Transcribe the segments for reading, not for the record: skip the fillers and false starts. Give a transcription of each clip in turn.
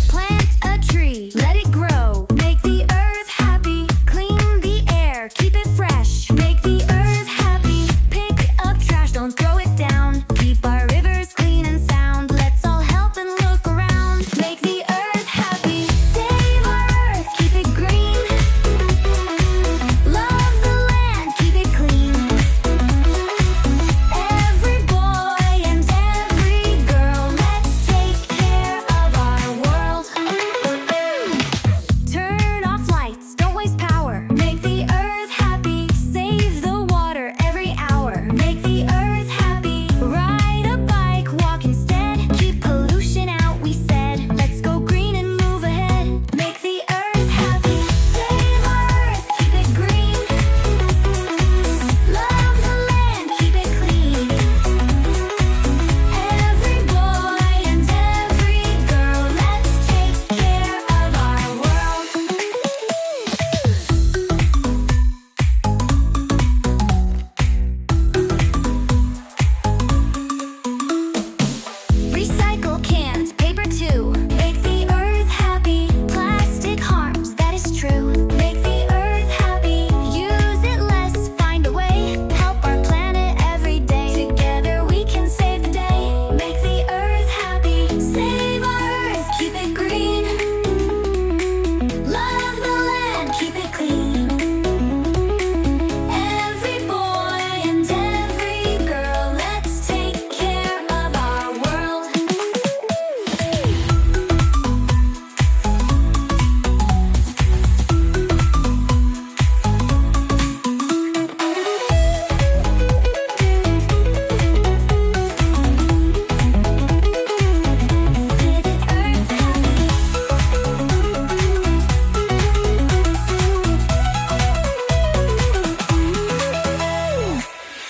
Plant a tree, let it grow. Make the earth happy. Clean the air, keep it fresh. Make the earth happy. Pick up trash, don't throw it down. Keep our rivers clean and sound. Let's all help and look around. Make the earth happy. Save our earth, keep it green. Love the land, keep it clean. Every boy and every girl, let's take care of our world. Turn off lights, don't waste power. Make the earth happy. Save the water every hour. Make the earth happy. Ride a bike, walk instead. Keep pollution out, we said. Let's go green and move ahead. Make the earth happy. Save our earth, keep it green. Love the land, keep it clean. Every boy and every girl, let's take care of our world. Recycle cans, paper too. Make the earth happy. Plastic harms, that is true. Make the earth happy. Use it less, find a way. Help our planet every day. Together we can save the day. Make the earth happy. Save our earth, keep it green. Love the land, keep it clean. Every boy and every girl, let's take care of our world. Make the earth happy.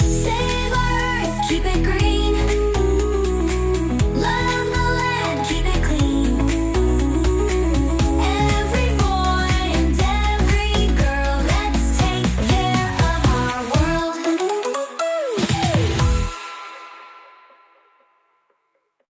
Save our earth, keep it green.